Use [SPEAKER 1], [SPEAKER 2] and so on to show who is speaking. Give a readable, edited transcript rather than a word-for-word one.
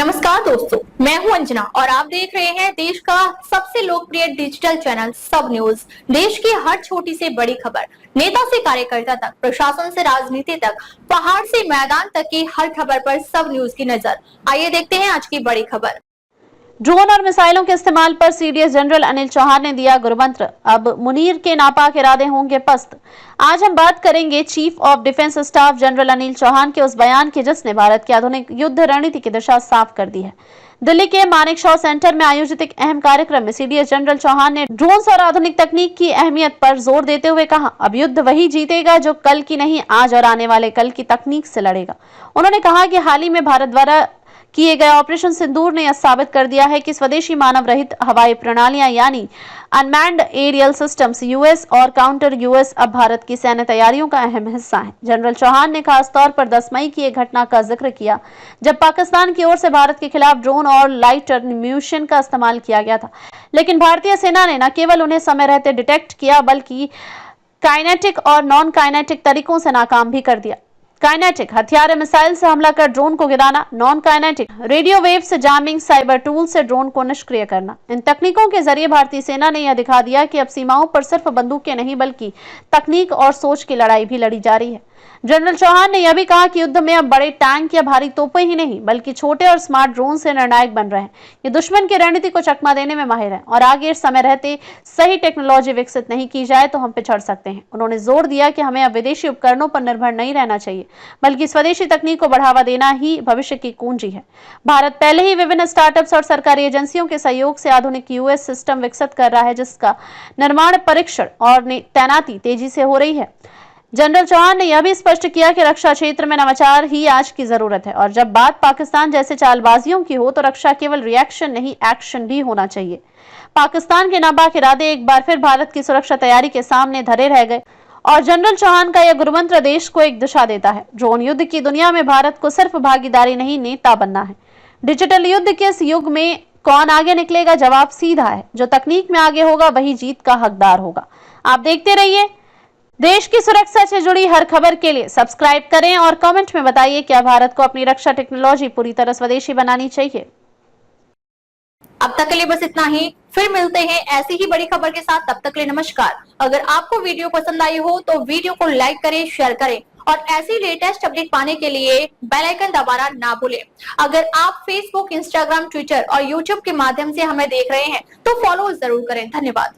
[SPEAKER 1] नमस्कार दोस्तों, मैं हूं अंजना और आप देख रहे हैं देश का सबसे लोकप्रिय डिजिटल चैनल सब न्यूज। देश की हर छोटी से बड़ी खबर, नेता से कार्यकर्ता तक, प्रशासन से राजनीति तक, पहाड़ से मैदान तक की हर खबर पर सब न्यूज की नजर। आइए देखते हैं आज की बड़ी खबर।
[SPEAKER 2] ड्रोन और मिसाइलों के इस्तेमाल पर सीडीएस जनरल अनिल चौहान ने दिया गुरुमंत्र। अब मुनीर के नापाक इरादे होंगे पस्त। आज हम बात करेंगे chief of defence staff general Anil Chauhan के उस बयान की जिसने भारत की आधुनिक युद्ध रणनीति की दिशा साफ कर दी है। दिल्ली के मानेकशॉ सेंटर में आयोजित एक अहम कार्यक्रम में सीडीएस जनरल चौहान ने ड्रोन्स और आधुनिक तकनीक की अहमियत पर जोर देते हुए कहा, अब युद्ध वही जीतेगा जो कल की नहीं, आज और आने वाले कल की तकनीक से लड़ेगा। उन्होंने कहा कि हाल ही में भारत द्वारा किए गए ऑपरेशन सिंदूर ने यह साबित कर दिया है कि स्वदेशी मानव रहित हवाई प्रणालियां यानी अनमैन्ड एरियल सिस्टम्स यूएस और काउंटर यूएस अब भारत की सैन्य तैयारियों का अहम हिस्सा हैं। जनरल चौहान ने खासतौर पर 10 मई की एक घटना का जिक्र किया जब पाकिस्तान की ओर से भारत के खिलाफ ड्रोन और लाइटर म्यूनिशन का इस्तेमाल किया गया था, लेकिन भारतीय सेना ने न केवल उन्हें समय रहते डिटेक्ट किया बल्कि काइनेटिक और नॉन काइनेटिक तरीकों से नाकाम भी कर दिया। काइनेटिक हथियार मिसाइल से हमला कर ड्रोन को गिराना, नॉन काइनेटिक रेडियो वेव से जामिंग, साइबर टूल से ड्रोन को निष्क्रिय करना। इन तकनीकों के जरिए भारतीय सेना ने यह दिखा दिया कि अब सीमाओं पर सिर्फ बंदूकें नहीं बल्कि तकनीक और सोच की लड़ाई भी लड़ी जा रही है। जनरल चौहान ने यह भी कहा कि युद्ध में अब बड़े टैंक या भारी तोपें ही नहीं बल्कि छोटे और स्मार्ट ड्रोन से निर्णायक बन रहे हैं। ये दुश्मन की रणनीति को चकमा देने में माहिर है और आगे समय रहते सही टेक्नोलॉजी विकसित नहीं की जाए तो हम पिछड़ सकते हैं। उन्होंने जोर दिया कि हमें अब विदेशी उपकरणों पर निर्भर नहीं रहना चाहिए बल्कि स्वदेशी तकनीक को बढ़ावा देना ही भविष्य की कुंजी है। भारत पहले ही विभिन्न स्टार्टअप्स और सरकारी एजेंसियों के सहयोग से आधुनिक यूएस सिस्टम विकसित कर रहा है जिसका निर्माण, परीक्षण और तैनाती तेजी से हो रही है। जनरल चौहान ने यह भी स्पष्ट किया कि रक्षा क्षेत्र में नवाचार ही आज की जरूरत है और जब बात पाकिस्तान जैसे चालबाजियों की हो तो रक्षा केवल रिएक्शन नहीं, एक्शन भी होना चाहिए। पाकिस्तान के नापाक इरादे एक बार फिर भारत की सुरक्षा तैयारी के सामने धरे रह गए और जनरल चौहान का यह गुरुमंत्र देश को एक दिशा देता है। ड्रोन युद्ध की दुनिया में भारत को सिर्फ भागीदारी नहीं, नेता बनना है। डिजिटल युद्ध के इस युग में कौन आगे निकलेगा? जवाब सीधा है, जो तकनीक में आगे होगा वही जीत का हकदार होगा। आप देखते रहिए। देश की सुरक्षा से जुड़ी हर खबर के लिए सब्सक्राइब करें और कमेंट में बताइए क्या भारत को अपनी रक्षा टेक्नोलॉजी पूरी तरह स्वदेशी बनानी चाहिए।
[SPEAKER 1] अब तक के लिए बस इतना ही, फिर मिलते हैं ऐसी ही बड़ी खबर के साथ। तब तक के लिए नमस्कार। अगर आपको वीडियो पसंद आई हो तो वीडियो को लाइक करें, शेयर करें और ऐसी लेटेस्ट अपडेट पाने के लिए बेल आइकन दबाना ना भूलें। अगर आप फेसबुक, इंस्टाग्राम, ट्विटर और यूट्यूब के माध्यम से हमें देख रहे हैं तो फॉलो जरूर करें। धन्यवाद।